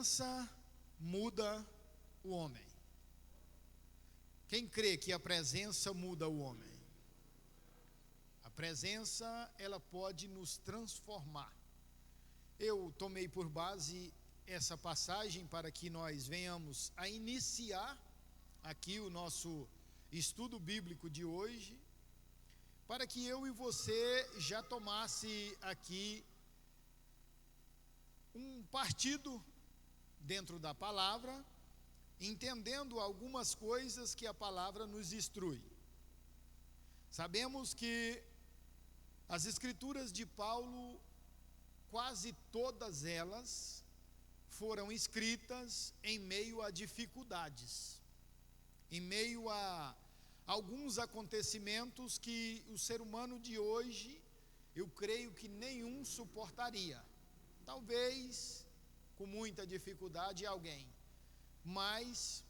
Presença muda o homem. Quem crê que a presença muda o homem? A presença, ela pode nos transformar. Eu tomei por base essa passagem para que nós venhamos a iniciar aqui o nosso estudo bíblico de hoje, para que eu e você já tomasse aqui um partido dentro da palavra, entendendo algumas coisas que a palavra nos instrui. Sabemos que as escrituras de Paulo, quase todas elas, foram escritas em meio a dificuldades, em meio a alguns acontecimentos que o ser humano de hoje, eu creio que nenhum suportaria. Talvez com muita dificuldade alguém, mas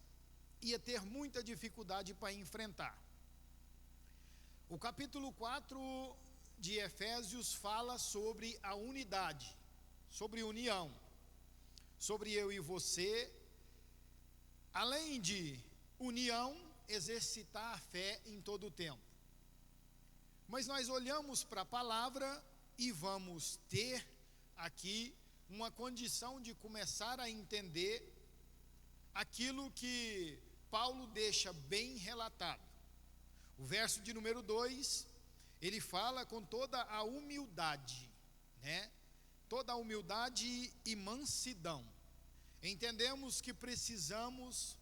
ia ter muita dificuldade para enfrentar. O capítulo 4 de Efésios fala sobre a unidade, sobre união, sobre eu e você, além de união, exercitar a fé em todo o tempo. Mas nós olhamos para a palavra e vamos ter aqui uma condição de começar a entender aquilo que Paulo deixa bem relatado. O verso de número 2, ele fala com toda a humildade, toda a humildade e mansidão. Entendemos que precisamos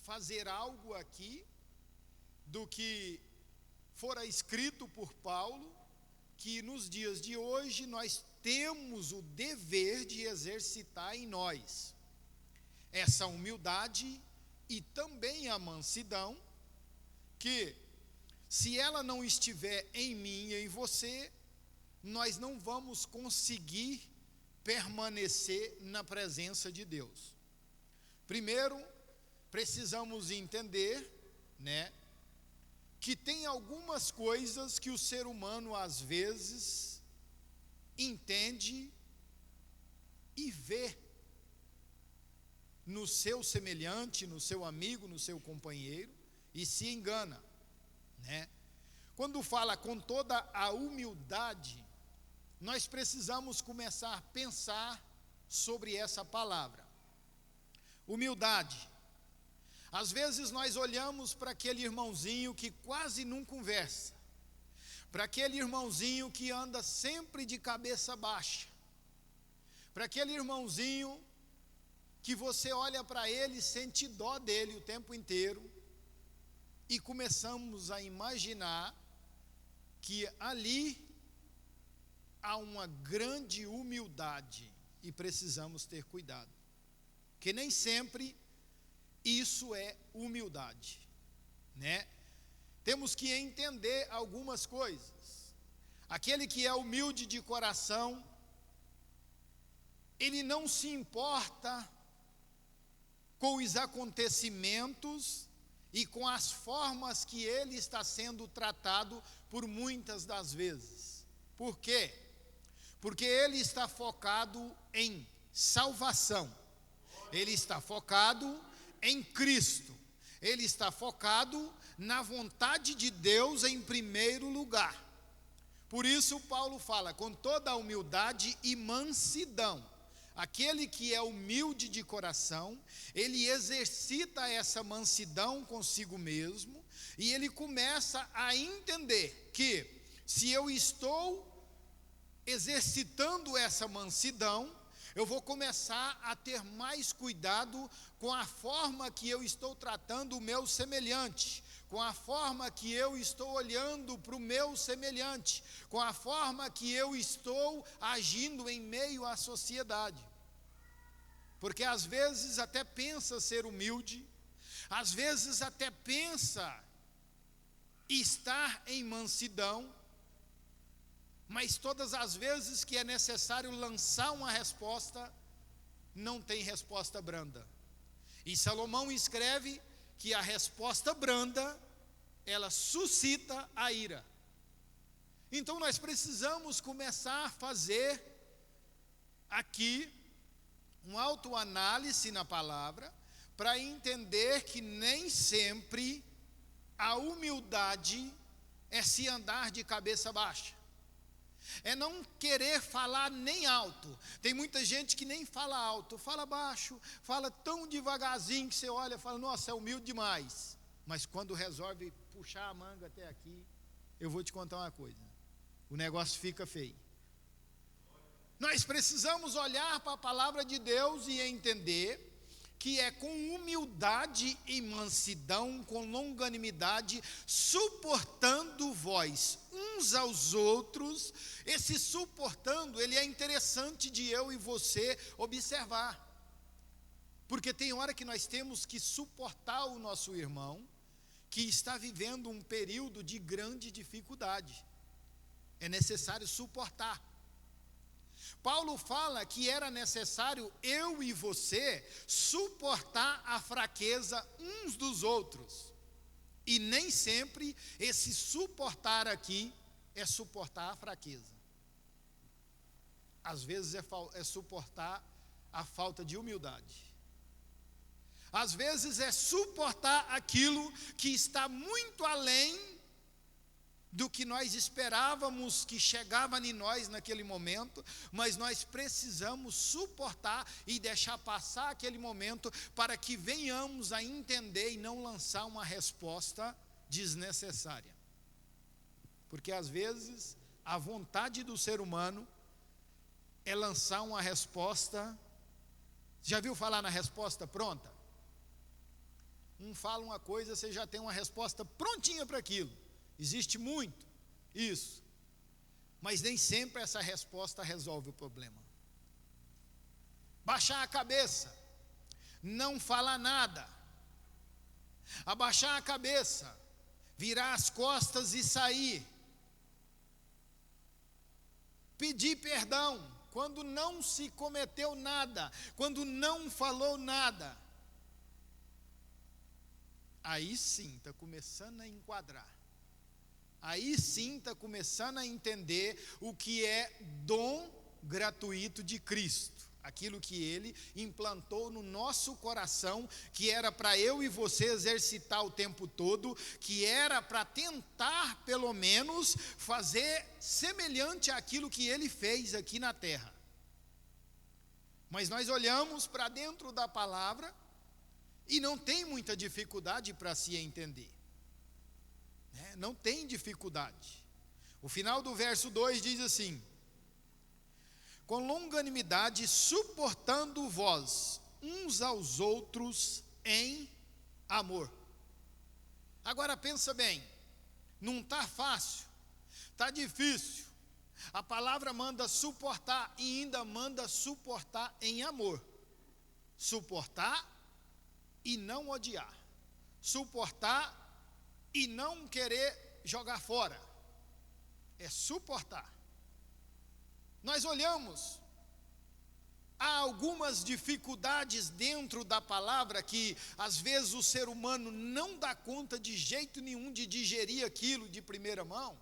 fazer algo aqui do que fora escrito por Paulo, que nos dias de hoje nós temos o dever de exercitar em nós essa humildade e também a mansidão, que se ela não estiver em mim e em você, nós não vamos conseguir permanecer na presença de Deus. Primeiro, precisamos entender, que tem algumas coisas que o ser humano às vezes entende e vê no seu semelhante, no seu amigo, no seu companheiro, e se engana, Quando fala com toda a humildade, nós precisamos começar a pensar sobre essa palavra. Humildade. Às vezes nós olhamos para aquele irmãozinho que quase não conversa, para aquele irmãozinho que anda sempre de cabeça baixa, para aquele irmãozinho que você olha para ele e sente dó dele o tempo inteiro, e começamos a imaginar que ali há uma grande humildade e precisamos ter cuidado, porque nem sempre isso é humildade, Temos que entender algumas coisas. Aquele que é humilde de coração, ele não se importa com os acontecimentos e com as formas que ele está sendo tratado por muitas das vezes. Por quê? Porque ele está focado em salvação, ele está focado em Cristo, ele está focado na vontade de Deus em primeiro lugar. Por isso Paulo fala com toda a humildade e mansidão. Aquele que é humilde de coração, ele exercita essa mansidão consigo mesmo, e ele começa a entender que se eu estou exercitando essa mansidão, eu vou começar a ter mais cuidado com a forma que eu estou tratando o meu semelhante, com a forma que eu estou olhando para o meu semelhante, com a forma que eu estou agindo em meio à sociedade. Porque às vezes até pensa ser humilde, às vezes até pensa estar em mansidão, mas todas as vezes que é necessário lançar uma resposta, não tem resposta branda. E Salomão escreve que a resposta branda, ela suscita a ira. Então nós precisamos começar a fazer aqui uma autoanálise na palavra, para entender que nem sempre a humildade é se andar de cabeça baixa. É não querer falar nem alto. Tem muita gente que nem fala alto, fala baixo, fala tão devagarzinho que você olha e fala, nossa, é humilde demais. Mas quando resolve puxar a manga até aqui, eu vou te contar uma coisa, o negócio fica feio. Nós precisamos olhar para a palavra de Deus e entender que é com humildade e mansidão, com longanimidade, suportando vós uns aos outros. Esse suportando, ele é interessante de eu e você observar, porque tem hora que nós temos que suportar o nosso irmão, que está vivendo um período de grande dificuldade, é necessário suportar. Paulo fala que era necessário eu e você suportar a fraqueza uns dos outros. E nem sempre esse suportar aqui é suportar a fraqueza. Às vezes é suportar a falta de humildade. Às vezes é suportar aquilo que está muito além do que nós esperávamos que chegava em nós naquele momento, mas nós precisamos suportar e deixar passar aquele momento para que venhamos a entender e não lançar uma resposta desnecessária. Porque às vezes a vontade do ser humano é lançar uma resposta. Já viu falar na resposta pronta? Um fala uma coisa, você já tem uma resposta prontinha para aquilo. Existe muito isso, mas nem sempre essa resposta resolve o problema. Baixar a cabeça, não falar nada, abaixar a cabeça, virar as costas e sair, pedir perdão quando não se cometeu nada, quando não falou nada. Aí sim está começando a enquadrar. Aí sim está começando a entender o que é dom gratuito de Cristo. Aquilo que Ele implantou no nosso coração, que era para eu e você exercitar o tempo todo, que era para tentar, pelo menos, fazer semelhante àquilo que Ele fez aqui na terra. Mas nós olhamos para dentro da palavra e não tem muita dificuldade para se entender. Não tem dificuldade. O final do verso 2 diz assim: com longanimidade suportando vós uns aos outros em amor. Agora pensa bem, não está fácil, está difícil. A palavra manda suportar e ainda manda suportar em amor. Suportar e não odiar. Suportar e não querer jogar fora, é suportar. Nós olhamos, há algumas dificuldades dentro da palavra que às vezes o ser humano não dá conta de jeito nenhum de digerir aquilo de primeira mão,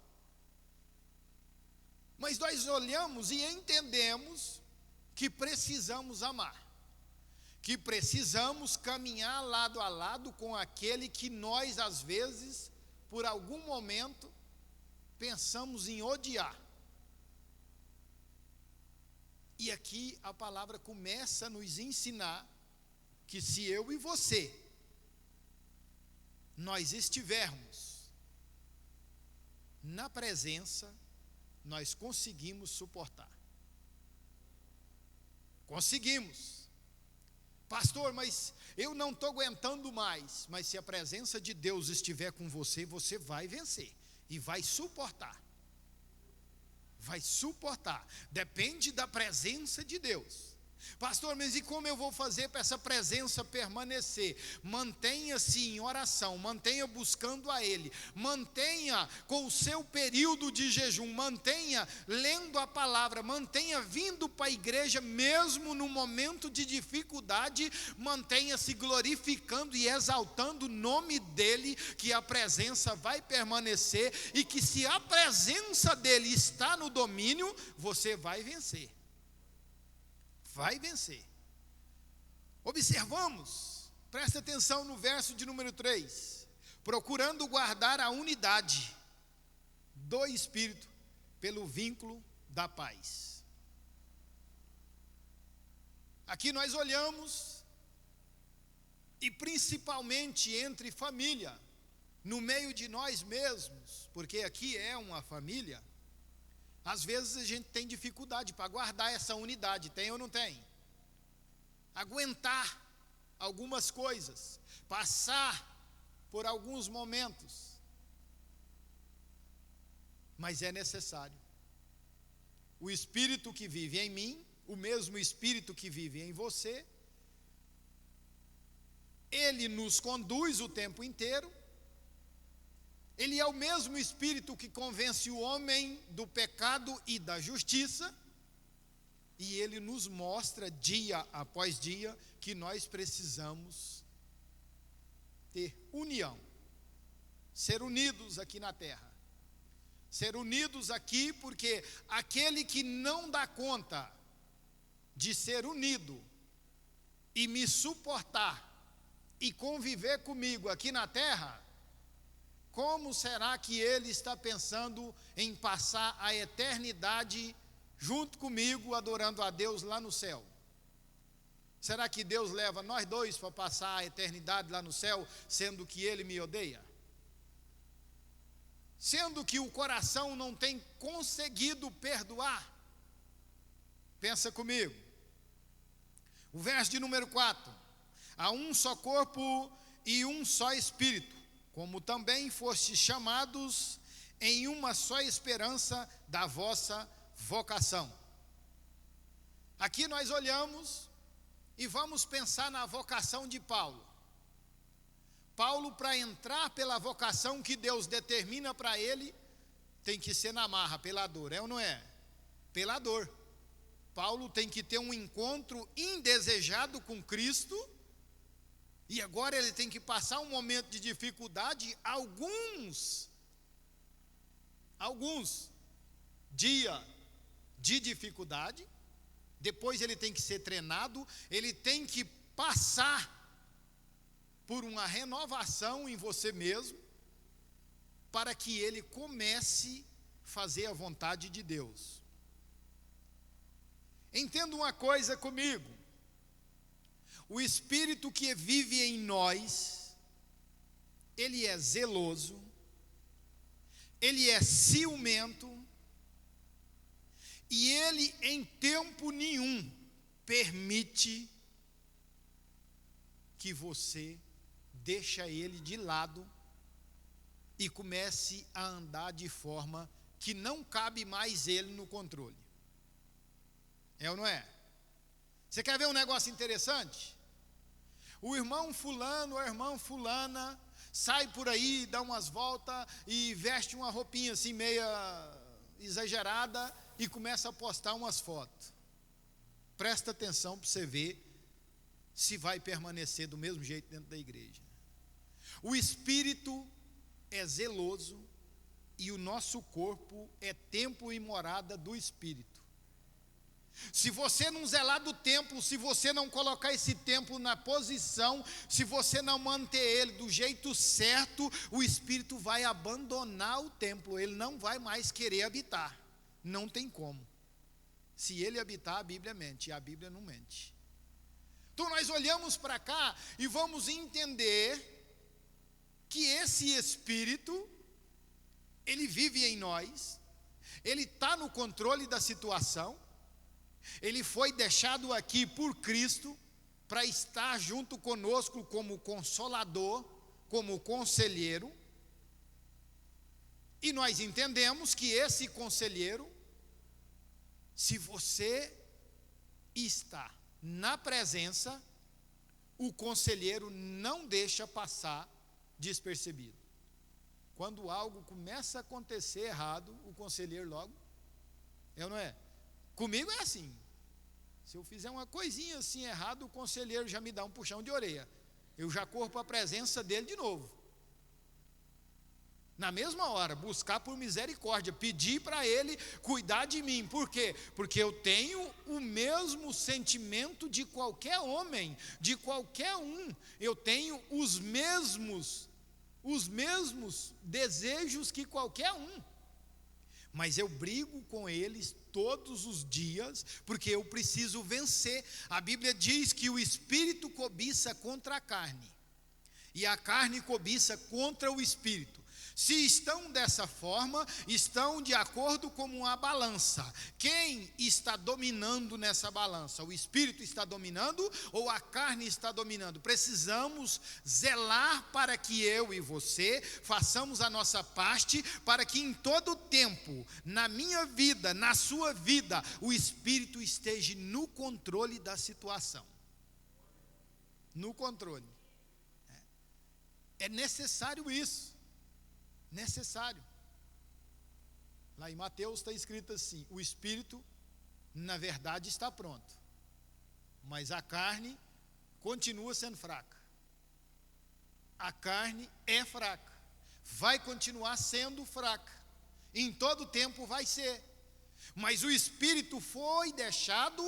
mas nós olhamos e entendemos que precisamos amar, que precisamos caminhar lado a lado com aquele que nós, às vezes, por algum momento, pensamos em odiar. E aqui a palavra começa a nos ensinar que se eu e você, nós estivermos na presença, nós conseguimos suportar. Conseguimos. Pastor, mas eu não estou aguentando mais. Mas se a presença de Deus estiver com você, você vai vencer e vai suportar. Vai suportar. Depende da presença de Deus. Pastor, mas e como eu vou fazer para essa presença permanecer? Mantenha-se em oração, mantenha buscando a Ele, mantenha com o seu período de jejum, mantenha lendo a palavra, mantenha vindo para a igreja mesmo no momento de dificuldade, mantenha-se glorificando e exaltando o nome dEle, que a presença vai permanecer e que se a presença dEle está no domínio, você vai vencer. Vai vencer. Observamos, presta atenção no verso de número 3, procurando guardar a unidade do Espírito pelo vínculo da paz. Aqui nós olhamos, e principalmente entre família, no meio de nós mesmos, porque aqui é uma família, às vezes a gente tem dificuldade para guardar essa unidade, tem ou não tem? Aguentar algumas coisas, passar por alguns momentos, mas é necessário. O Espírito que vive em mim, o mesmo Espírito que vive em você, ele nos conduz o tempo inteiro. Ele é o mesmo Espírito que convence o homem do pecado e da justiça, e ele nos mostra dia após dia que nós precisamos ter união, ser unidos aqui na terra. Ser unidos aqui porque aquele que não dá conta de ser unido e me suportar e conviver comigo aqui na terra, como será que ele está pensando em passar a eternidade junto comigo, adorando a Deus lá no céu? Será que Deus leva nós dois para passar a eternidade lá no céu, sendo que ele me odeia? Sendo que o coração não tem conseguido perdoar? Pensa comigo. O verso de número 4. Há um só corpo e um só Espírito, como também fostes chamados em uma só esperança da vossa vocação. Aqui nós olhamos e vamos pensar na vocação de Paulo. Paulo, para entrar pela vocação que Deus determina para ele, tem que ser na marra, pela dor, é ou não é? Pela dor. Paulo tem que ter um encontro indesejado com Cristo, e agora ele tem que passar um momento de dificuldade, alguns dias de dificuldade, depois ele tem que ser treinado, ele tem que passar por uma renovação em você mesmo, para que ele comece a fazer a vontade de Deus. Entenda uma coisa comigo: o Espírito que vive em nós, ele é zeloso, ele é ciumento, e ele em tempo nenhum permite que você deixe ele de lado e comece a andar de forma que não cabe mais ele no controle. É ou não é? Você quer ver um negócio interessante? O irmão fulano, a irmã fulana, sai por aí, dá umas voltas e veste uma roupinha assim meia exagerada e começa a postar umas fotos. Presta atenção para você ver se vai permanecer do mesmo jeito dentro da igreja. O Espírito é zeloso e o nosso corpo é templo e morada do Espírito. Se você não zelar do templo, se você não colocar esse templo na posição, se você não manter ele do jeito certo, o Espírito vai abandonar o templo, ele não vai mais querer habitar. Não tem como. Se ele habitar, a Bíblia mente, e a Bíblia não mente. Então nós olhamos para cá e vamos entender que esse Espírito, ele vive em nós, ele está no controle da situação, ele foi deixado aqui por Cristo para estar junto conosco como consolador, como conselheiro, e nós entendemos que esse conselheiro, se você está na presença, o conselheiro não deixa passar despercebido. Quando algo começa a acontecer errado, o conselheiro logo, é ou não é? Comigo é assim. Se eu fizer uma coisinha assim errada, o conselheiro já me dá um puxão de orelha. Eu já corro para a presença dele de novo. Na mesma hora, buscar por misericórdia, pedir para Ele cuidar de mim. Por quê? Porque eu tenho o mesmo sentimento de qualquer homem, de qualquer um. Eu tenho os mesmos desejos que qualquer um. Mas eu brigo com eles todos os dias, porque eu preciso vencer. A Bíblia diz que o espírito cobiça contra a carne, e a carne cobiça contra o espírito. Se estão dessa forma, estão de acordo com uma balança. Quem está dominando nessa balança? O espírito está dominando ou a carne está dominando? Precisamos zelar para que eu e você façamos a nossa parte, para que em todo tempo, na minha vida, na sua vida, o espírito esteja no controle da situação. No controle. É necessário isso. Necessário. Lá em Mateus está escrito assim: o espírito, na verdade, está pronto, mas a carne continua sendo fraca. A carne é fraca, vai continuar sendo fraca, em todo tempo vai ser. Mas o espírito foi deixado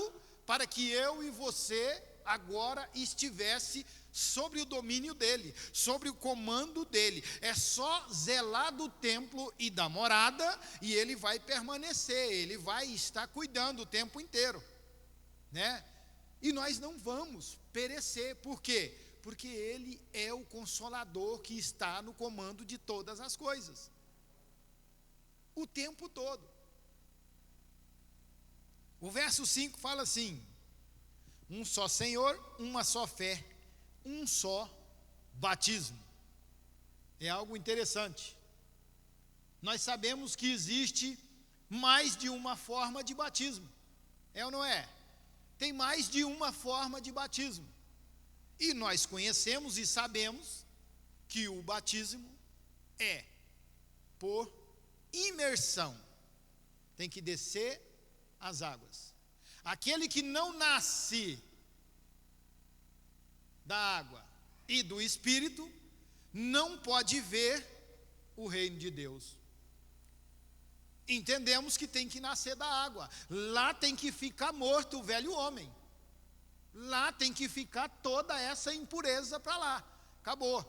para que eu e você agora estivesse sobre o domínio dele, sobre o comando dele. É só zelar do templo e da morada, e ele vai permanecer, ele vai estar cuidando o tempo inteiro, né? E nós não vamos perecer. Por quê? Porque ele é o consolador que está no comando de todas as coisas, o tempo todo. O verso 5 fala assim: um só Senhor, uma só fé, um só batismo. É algo interessante. Nós sabemos que existe mais de uma forma de batismo. É ou não é? Tem mais de uma forma de batismo. E nós conhecemos e sabemos que o batismo é por imersão. Tem que descer as águas. Aquele que não nasce da água e do Espírito não pode ver o reino de Deus. Entendemos que tem que nascer da água. Lá tem que ficar morto o velho homem. Lá tem que ficar toda essa impureza para lá. Acabou.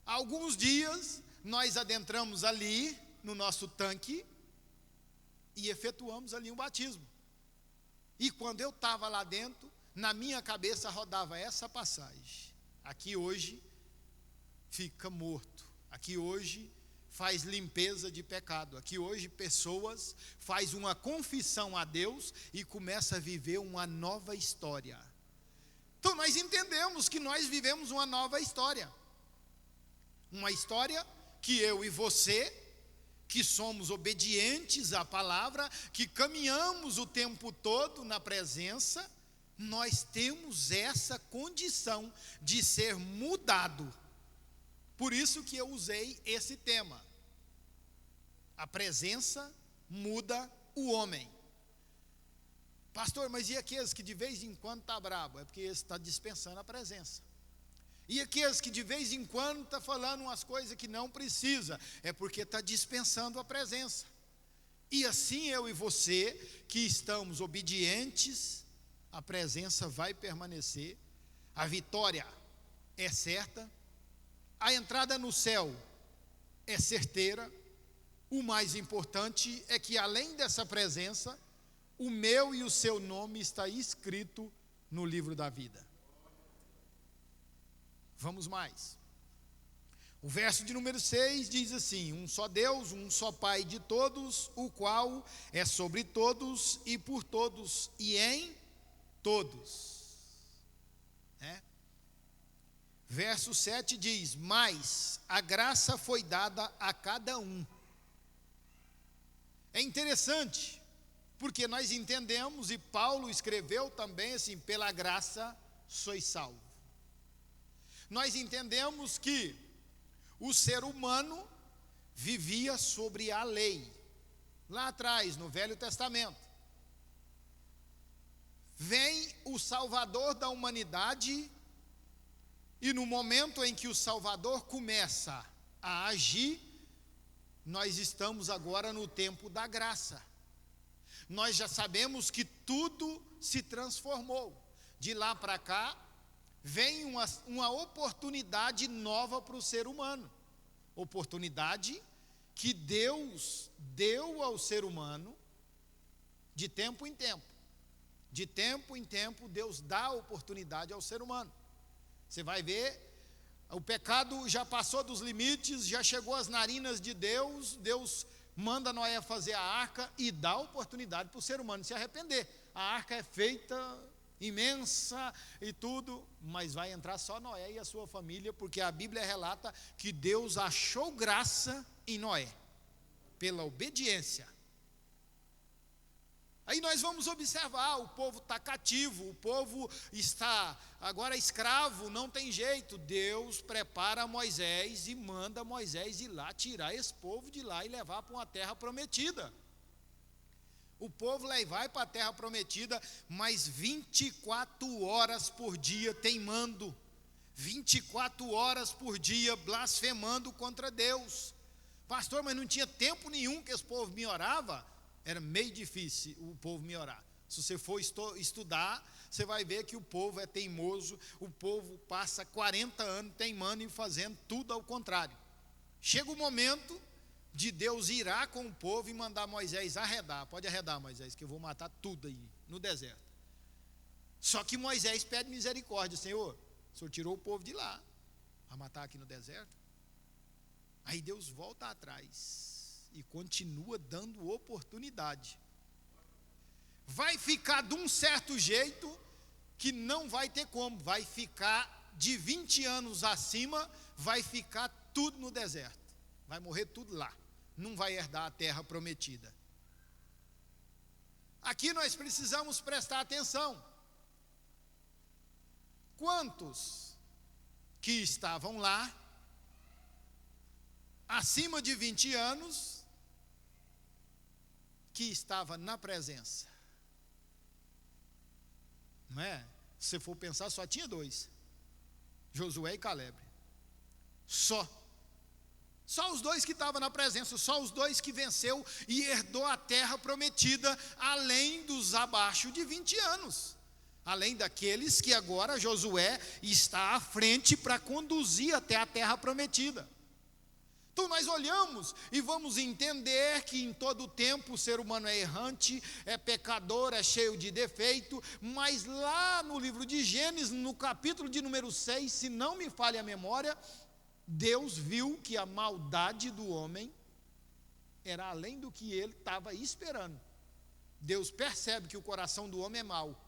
Há alguns dias nós adentramos ali no nosso tanque e efetuamos ali um batismo. E quando eu estava lá dentro, na minha cabeça rodava essa passagem: aqui hoje fica morto, aqui hoje faz limpeza de pecado, aqui hoje pessoas faz uma confissão a Deus e começa a viver uma nova história. Então nós entendemos que nós vivemos uma nova história, uma história que eu e você, que somos obedientes à palavra, que caminhamos o tempo todo na presença, nós temos essa condição de ser mudado. Por isso que eu usei esse tema. A presença muda o homem. Pastor, mas e aqueles que de vez em quando está bravo? É porque esse está dispensando a presença. E aqueles que de vez em quando está falando umas coisas que não precisa? É porque está dispensando a presença. E assim eu e você, que estamos obedientes, a presença vai permanecer, a vitória é certa, a entrada no céu é certeira. O mais importante é que, além dessa presença, o meu e o seu nome está escrito no livro da vida. Vamos mais. O verso de número 6 diz assim: um só Deus, um só Pai de todos, o qual é sobre todos e por todos e em todos. Verso 7 diz: mas a graça foi dada a cada um. É interessante, porque nós entendemos, e Paulo escreveu também assim: pela graça sois salvos. Nós entendemos que o ser humano vivia sobre a lei, lá atrás, no Velho Testamento. Vem o Salvador da humanidade, e no momento em que o Salvador começa a agir, nós estamos agora no tempo da graça. Nós já sabemos que tudo se transformou. De lá para cá, vem uma oportunidade nova para o ser humano. Oportunidade que Deus deu ao ser humano de tempo em tempo. De tempo em tempo, Deus dá oportunidade ao ser humano. Você vai ver, o pecado já passou dos limites, já chegou às narinas de Deus. Deus manda Noé fazer a arca e dá oportunidade para o ser humano se arrepender. A arca é feita, imensa e tudo, mas vai entrar só Noé e a sua família, porque a Bíblia relata que Deus achou graça em Noé, pela obediência. Aí nós vamos observar, o povo está cativo, o povo está agora escravo, não tem jeito. Deus prepara Moisés e manda Moisés ir lá, tirar esse povo de lá e levar para uma terra prometida. O povo vai para a terra prometida, mas 24 horas por dia teimando, 24 horas por dia blasfemando contra Deus. Pastor, mas não tinha tempo nenhum que esse povo me orava? Era meio difícil o povo me orar. Se você for estudar, você vai ver que o povo é teimoso, o povo passa 40 anos teimando e fazendo tudo ao contrário. Chega o momento de Deus irar com o povo e mandar Moisés arredar. Pode arredar, Moisés, que eu vou matar tudo aí no deserto. Só que Moisés pede misericórdia. Senhor, o Senhor tirou o povo de lá, a matar aqui no deserto. Aí Deus volta atrás e continua dando oportunidade. Vai ficar de um certo jeito que não vai ter como. Vai ficar de 20 anos acima, vai ficar tudo no deserto. Vai morrer tudo lá. Não vai herdar a terra prometida. Aqui nós precisamos prestar atenção. Quantos que estavam lá, acima de 20 anos, que estava na presença? Não é? Se você for pensar, só tinha 2, Josué e Caleb. Só os 2 que estavam na presença, só os 2 que venceu e herdou a terra prometida, além dos abaixo de 20 anos, além daqueles que agora Josué está à frente para conduzir até a terra prometida. Então nós olhamos e vamos entender que em todo o tempo o ser humano é errante, é pecador, é cheio de defeito, mas lá no livro de Gênesis, no capítulo de número 6, se não me falha a memória, Deus viu que a maldade do homem era além do que ele estava esperando. Deus percebe que o coração do homem é mau.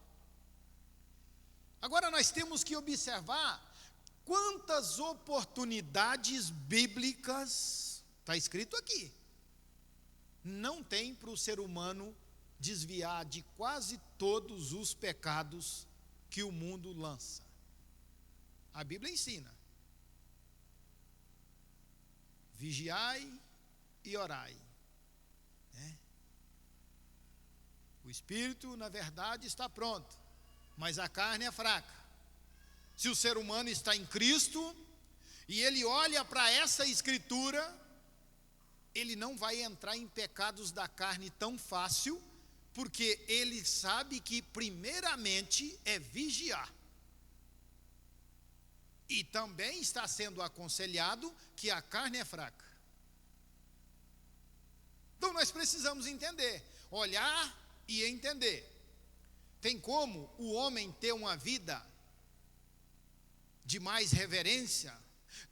Agora nós temos que observar quantas oportunidades bíblicas, está escrito aqui, não tem para o ser humano desviar de quase todos os pecados que o mundo lança. A Bíblia ensina: vigiai e orai. O espírito, na verdade, está pronto, mas a carne é fraca. Se o ser humano está em Cristo e ele olha para essa escritura, ele não vai entrar em pecados da carne tão fácil, porque ele sabe que primeiramente é vigiar. E também está sendo aconselhado que a carne é fraca. Então nós precisamos entender, olhar e entender. Tem como o homem ter uma vida de mais reverência?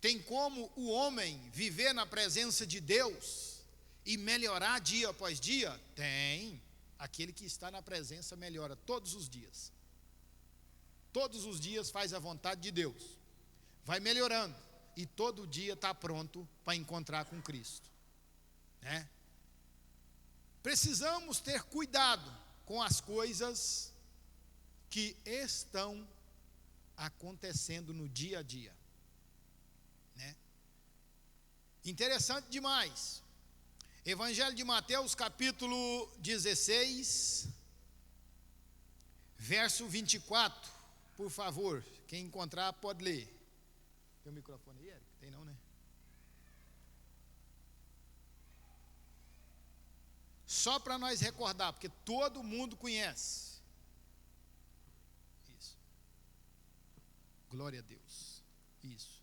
Tem como o homem viver na presença de Deus e melhorar dia após dia? Tem. Aquele que está na presença melhora todos os dias. Todos os dias faz a vontade de Deus. Vai melhorando e todo dia está pronto para encontrar com Cristo. Precisamos ter cuidado com as coisas que estão acontecendo no dia a dia. Interessante demais. Evangelho de Mateus, capítulo 16, verso 24, por favor, quem encontrar pode ler. Tem o microfone aí, Eric? Tem não, né? Só para nós recordar, porque todo mundo conhece. Isso. Glória a Deus. Isso.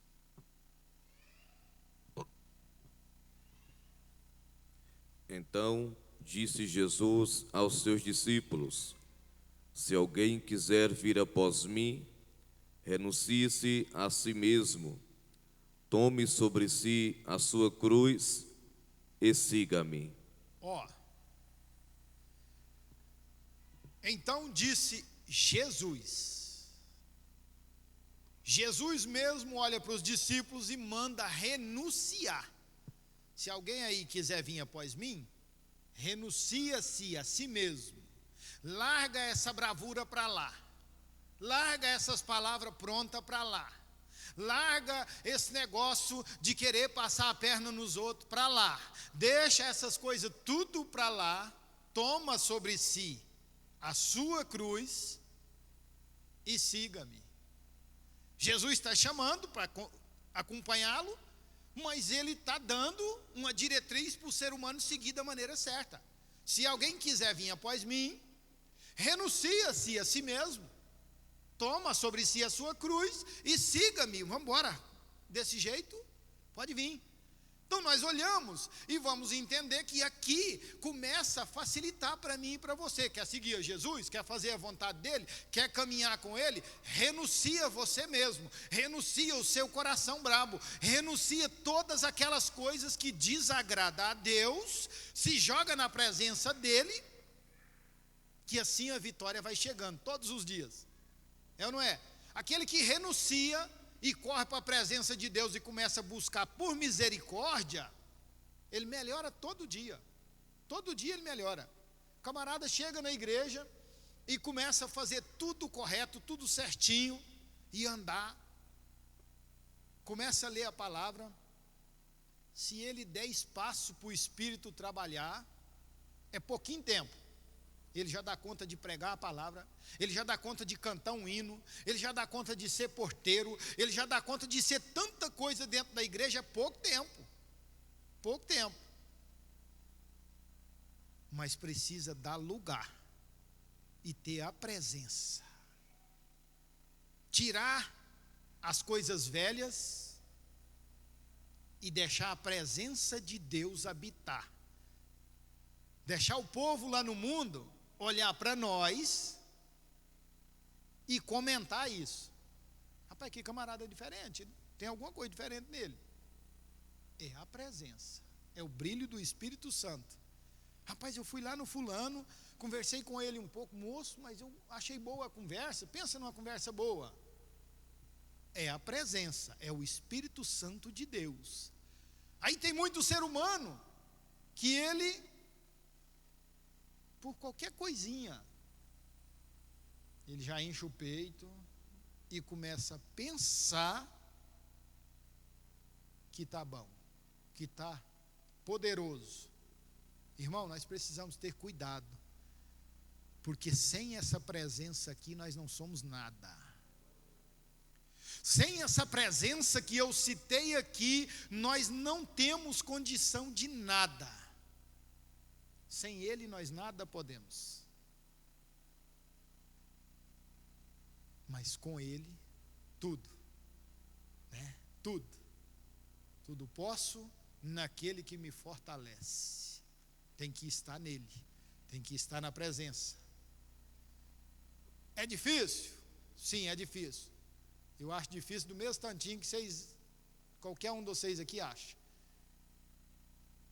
Então disse Jesus aos seus discípulos: se alguém quiser vir após mim, renuncie-se a si mesmo, tome sobre si a sua cruz e siga-me. Ó. Então disse Jesus. Jesus mesmo olha para os discípulos e manda renunciar. Se alguém aí quiser vir após mim, renuncia-se a si mesmo. Larga essa bravura para lá. Larga essas palavras prontas para lá. Larga esse negócio de querer passar a perna nos outros para lá. Deixa essas coisas tudo para lá. Toma sobre si a sua cruz e siga-me. Jesus está chamando para acompanhá-lo, mas ele está dando uma diretriz para o ser humano seguir da maneira certa. Se alguém quiser vir após mim, renuncia-se a si mesmo, toma sobre si a sua cruz e siga-me. Vamos embora. Desse jeito, pode vir. Então nós olhamos e vamos entender que aqui começa a facilitar para mim e para você. Quer seguir a Jesus? Quer fazer a vontade dele? Quer caminhar com ele? Renuncia você mesmo. Renuncia o seu coração brabo. Renuncia todas aquelas coisas que desagradam a Deus. Se joga na presença dele, que assim a vitória vai chegando todos os dias. É ou não é? Aquele que renuncia e corre para a presença de Deus e começa a buscar por misericórdia, ele melhora todo dia. Todo dia ele melhora. O camarada chega na igreja e começa a fazer tudo correto, tudo certinho, e andar. Começa a ler a palavra. Se ele der espaço para o Espírito trabalhar, é pouquinho tempo. Ele já dá conta de pregar a palavra, ele já dá conta de cantar um hino, ele já dá conta de ser porteiro, ele já dá conta de ser tanta coisa dentro da igreja. É pouco tempo. Pouco tempo. Mas precisa dar lugar e ter a presença. Tirar as coisas velhas e deixar a presença de Deus habitar. Deixar o povo lá no mundo olhar para nós e comentar isso. Rapaz, que camarada diferente. Tem alguma coisa diferente nele. É a presença. É o brilho do Espírito Santo. Rapaz, eu fui lá no fulano, conversei com ele um pouco, moço, mas eu achei boa a conversa. Pensa numa conversa boa. É a presença, é o Espírito Santo de Deus. Aí tem muito ser humano que ele, por qualquer coisinha, ele já enche o peito e começa a pensar que está bom, que está poderoso. Irmão, nós precisamos ter cuidado, porque sem essa presença aqui nós não somos nada. Sem essa presença que eu citei aqui, nós não temos condição de nada. Sem ele nós nada podemos. Mas com ele, tudo. Né? Tudo. Tudo posso naquele que me fortalece. Tem que estar nele. Tem que estar na presença. É difícil? Sim, é difícil. Eu acho difícil do mesmo tantinho que qualquer um de vocês aqui acha.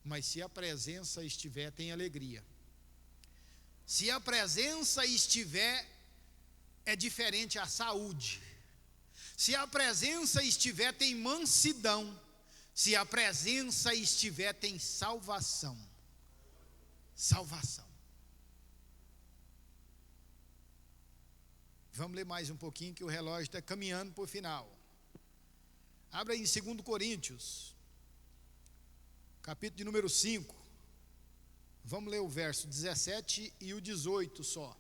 Mas se a presença estiver, tem alegria. Se a presença estiver, é diferente a saúde. Se a presença estiver, tem mansidão. Se a presença estiver, tem salvação. Salvação. Vamos ler mais um pouquinho, que o relógio está caminhando para o final. Abra aí em 2 Coríntios, capítulo de número 5. Vamos ler o verso 17 e o 18 só.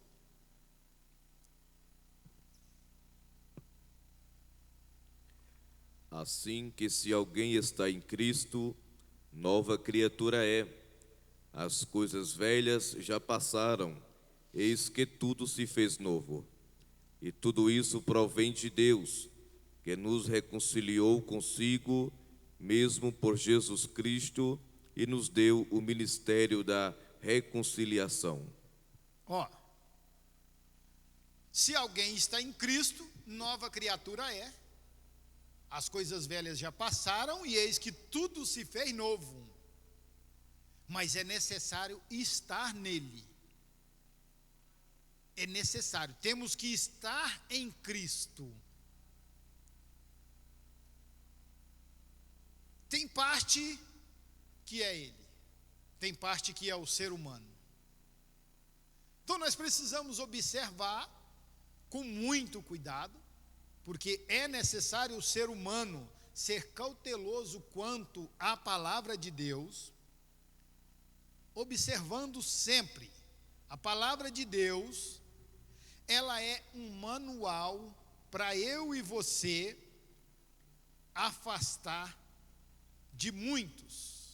Assim que se alguém está em Cristo, nova criatura é. as coisas velhas já passaram, eis que tudo se fez novo. E tudo isso provém de Deus, que nos reconciliou consigo, mesmo por Jesus Cristo, e nos deu o ministério da reconciliação. Se alguém está em Cristo, nova criatura é. As coisas velhas já passaram e eis que tudo se fez novo. Mas é necessário estar nele. É necessário, temos que estar em Cristo. Tem parte que é ele, tem parte que é o ser humano. Então nós precisamos observar com muito cuidado, porque é necessário o ser humano ser cauteloso quanto à palavra de Deus, observando sempre a palavra de Deus. Ela é um manual para eu e você afastar de muitos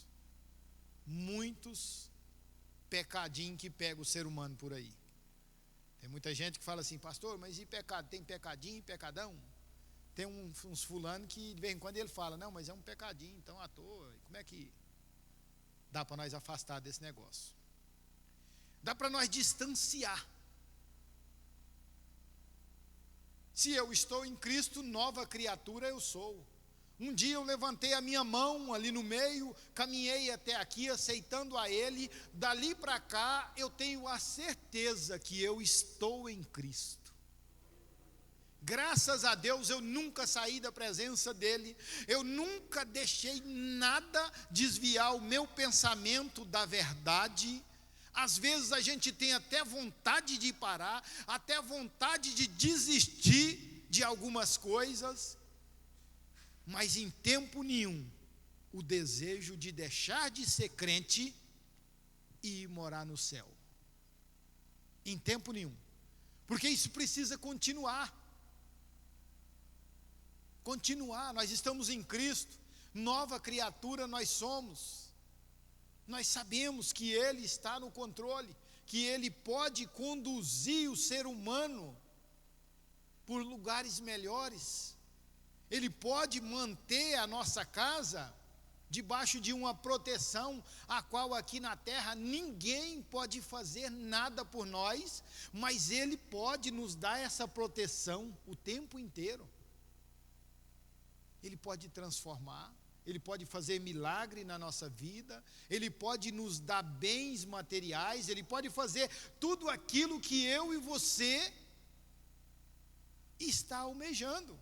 pecadinhos que pega o ser humano por aí. Tem muita gente que fala assim: pastor, mas e pecado? Tem pecadinho e pecadão? Tem uns fulano que de vez em quando ele fala: não, mas é um pecadinho, então à toa. Como é que dá para nós afastar desse negócio? Dá para nós distanciar. Se eu estou em Cristo, nova criatura eu sou. Um dia eu levantei a minha mão ali no meio, caminhei até aqui aceitando a Ele. Dali para cá eu tenho a certeza que eu estou em Cristo. Graças a Deus eu nunca saí da presença dEle. Eu nunca deixei nada desviar o meu pensamento da verdade. Às vezes a gente tem até vontade de parar, até vontade de desistir de algumas coisas, mas em tempo nenhum o desejo de deixar de ser crente e ir morar no céu. Em tempo nenhum. Porque isso precisa continuar. Nós estamos em Cristo, nova criatura nós somos. Nós sabemos que Ele está no controle, que Ele pode conduzir o ser humano por lugares melhores. Ele pode manter a nossa casa debaixo de uma proteção, a qual aqui na terra ninguém pode fazer nada por nós, mas Ele pode nos dar essa proteção o tempo inteiro. Ele pode transformar. Ele pode fazer milagre na nossa vida, Ele pode nos dar bens materiais, Ele pode fazer tudo aquilo que eu e você está almejando.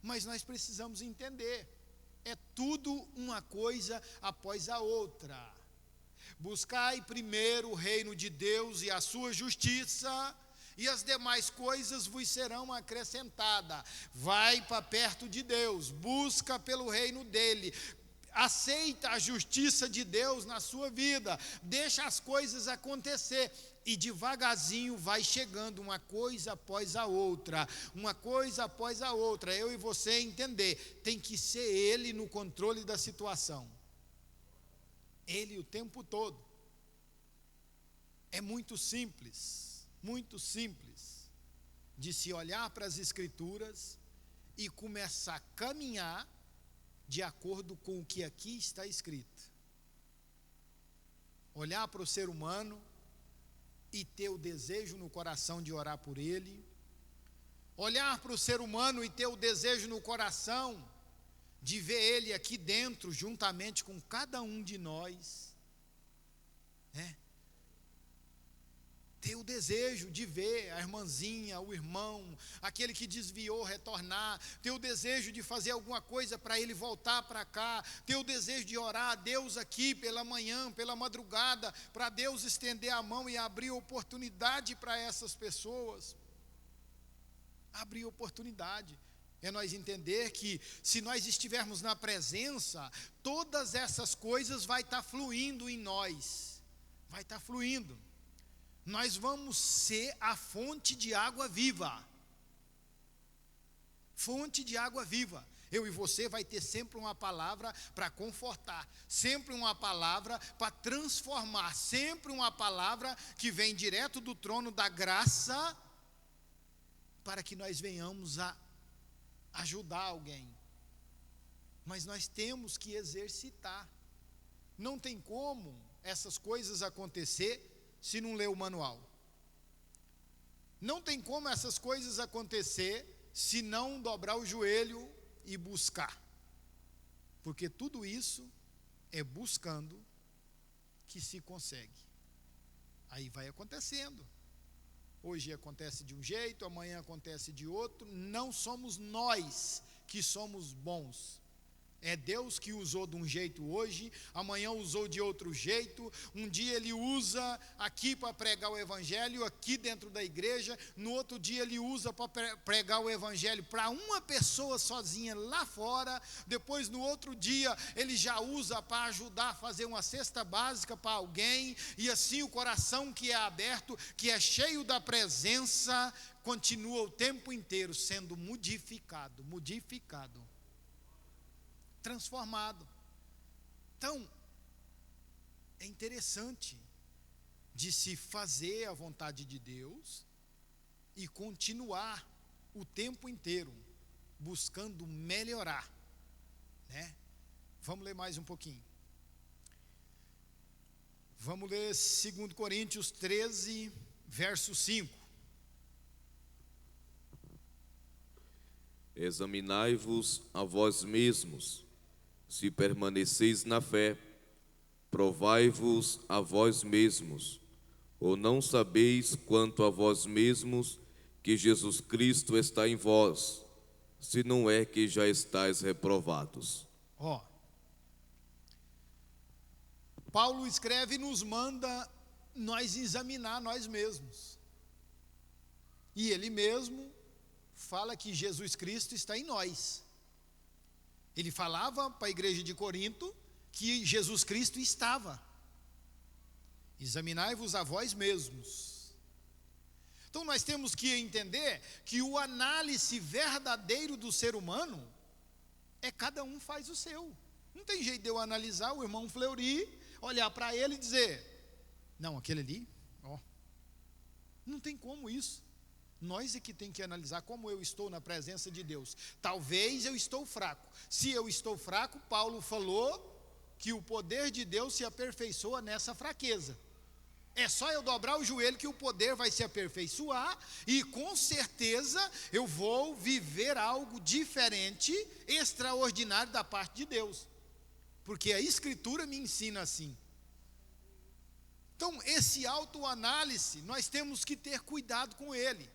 Mas nós precisamos entender, é tudo uma coisa após a outra. Buscai primeiro o reino de Deus e a sua justiça, e as demais coisas vos serão acrescentadas. Vai para perto de Deus, busca pelo reino dele, aceita a justiça de Deus na sua vida, deixa as coisas acontecer, e devagarzinho vai chegando uma coisa após a outra, eu e você entender, tem que ser Ele no controle da situação, Ele o tempo todo. É muito simples de se olhar para as Escrituras e começar a caminhar de acordo com o que aqui está escrito. Olhar para o ser humano e ter o desejo no coração de orar por ele. Olhar para o ser humano e ter o desejo no coração de ver ele aqui dentro, juntamente com cada um de nós. Ter o desejo de ver a irmãzinha, o irmão, aquele que desviou retornar, ter o desejo de fazer alguma coisa para ele voltar para cá, ter o desejo de orar a Deus aqui pela manhã, pela madrugada, para Deus estender a mão e abrir oportunidade para essas pessoas. Abrir oportunidade. É nós entender que se nós estivermos na presença, todas essas coisas vai estar fluindo em nós, vai estar fluindo. Nós vamos ser a fonte de água viva. fonte de água viva. Eu e você vai ter sempre uma palavra para confortar, sempre uma palavra para transformar, sempre uma palavra que vem direto do trono da graça, para que nós venhamos a ajudar alguém. Mas nós temos que exercitar. Não tem como essas coisas acontecer se não ler o manual. Não tem como essas coisas acontecer se não dobrar o joelho e buscar. Porque tudo isso é buscando que se consegue. Aí vai acontecendo. Hoje acontece de um jeito, amanhã acontece de outro. Não somos nós que somos bons. É Deus que usou de um jeito hoje, amanhã usou de outro jeito. Um dia Ele usa aqui para pregar o Evangelho, aqui dentro da igreja. No outro dia Ele usa para pregar o Evangelho para uma pessoa sozinha lá fora. Depois no outro dia Ele já usa para ajudar a fazer uma cesta básica para alguém. E assim o coração que é aberto, que é cheio da presença, continua o tempo inteiro sendo modificado, transformado. Então, é interessante de se fazer a vontade de Deus e continuar o tempo inteiro buscando melhorar, né? Vamos ler mais um pouquinho. Vamos ler 2 Coríntios 13, verso 5. Examinai-vos a vós mesmos, se permaneceis na fé, provai-vos a vós mesmos, ou não sabeis quanto a vós mesmos que Jesus Cristo está em vós, se não é que já estáis reprovados. Paulo escreve e nos manda nós examinar nós mesmos. E ele mesmo fala que Jesus Cristo está em nós. Ele falava para a igreja de Corinto que Jesus Cristo estava. Examinai-vos a vós mesmos. Então nós temos que entender que o análise verdadeiro do ser humano é cada um faz o seu. Não tem jeito de eu analisar o irmão Fleury, olhar para ele e dizer, não, aquele ali, não tem como isso. Nós é que tem que analisar como eu estou na presença de Deus. Talvez eu estou fraco. Se eu estou fraco, Paulo falou que o poder de Deus se aperfeiçoa nessa fraqueza. É só eu dobrar o joelho que o poder vai se aperfeiçoar e com certeza eu vou viver algo diferente, extraordinário da parte de Deus. Porque a Escritura me ensina assim. Então, esse autoanálise, nós temos que ter cuidado com ele.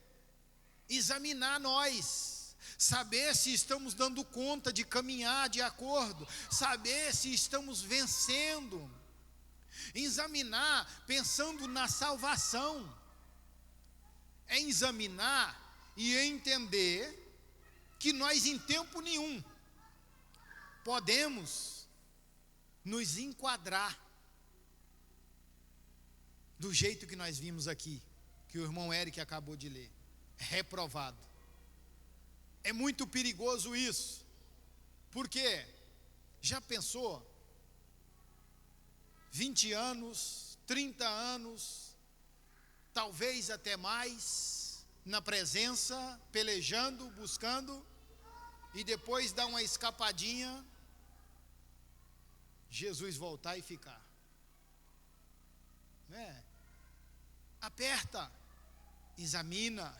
Examinar nós, saber se estamos dando conta de caminhar de acordo, saber se estamos vencendo, examinar pensando na salvação, é examinar e entender que nós em tempo nenhum podemos nos enquadrar do jeito que nós vimos aqui, que o irmão Eric acabou de ler. Reprovado. É muito perigoso isso. Porque já pensou 20 anos, 30 anos, talvez até mais, na presença, pelejando, buscando, e depois dar uma escapadinha, Jesus voltar e ficar. Aperta, examina,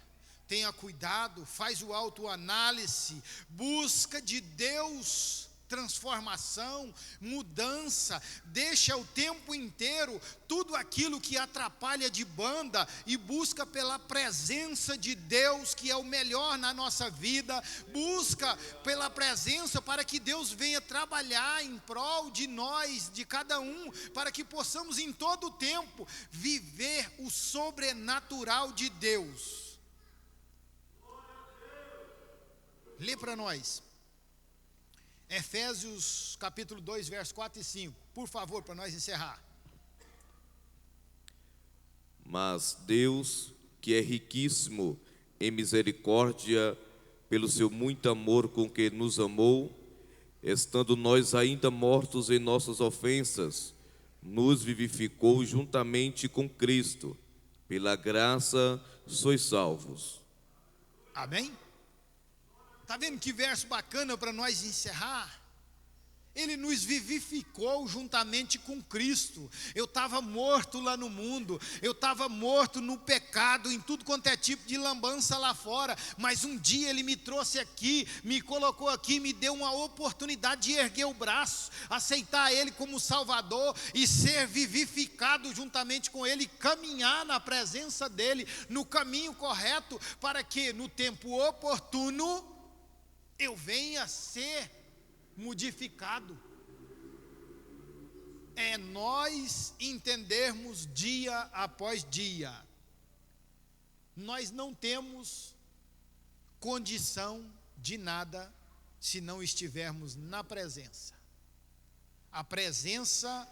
tenha cuidado, faz o autoanálise, busca de Deus transformação, mudança, deixa o tempo inteiro tudo aquilo que atrapalha de banda e busca pela presença de Deus, que é o melhor na nossa vida, busca pela presença para que Deus venha trabalhar em prol de nós, de cada um, para que possamos em todo o tempo viver o sobrenatural de Deus. Lê para nós Efésios capítulo 2, verso 4 e 5, por favor, para nós encerrar. Mas Deus, que é riquíssimo em misericórdia, pelo seu muito amor com que nos amou, estando nós ainda mortos em nossas ofensas, nos vivificou juntamente com Cristo. Pela graça sois salvos. Amém? Está vendo que verso bacana para nós encerrar? Ele nos vivificou juntamente com Cristo. Eu estava morto lá no mundo, eu estava morto no pecado, em tudo quanto é tipo de lambança lá fora, mas um dia Ele me trouxe aqui, me colocou aqui, me deu uma oportunidade de erguer o braço, aceitar Ele como Salvador e ser vivificado juntamente com Ele, caminhar na presença dEle, no caminho correto, para que no tempo oportuno eu venha ser modificado. É nós entendermos dia após dia. Nós não temos condição de nada se não estivermos na presença. A presença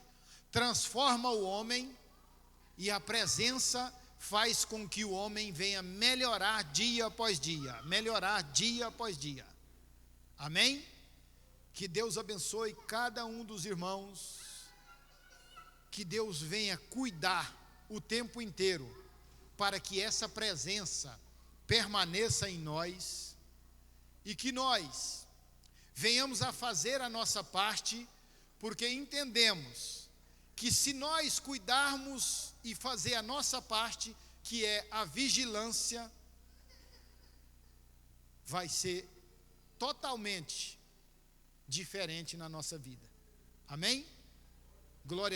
transforma o homem e a presença faz com que o homem venha melhorar dia após dia, melhorar dia após dia. Amém? Que Deus abençoe cada um dos irmãos, que Deus venha cuidar o tempo inteiro, para que essa presença permaneça em nós, e que nós venhamos a fazer a nossa parte, porque entendemos que se nós cuidarmos e fazer a nossa parte, que é a vigilância, vai ser totalmente diferente na nossa vida. Amém? Glória a Deus.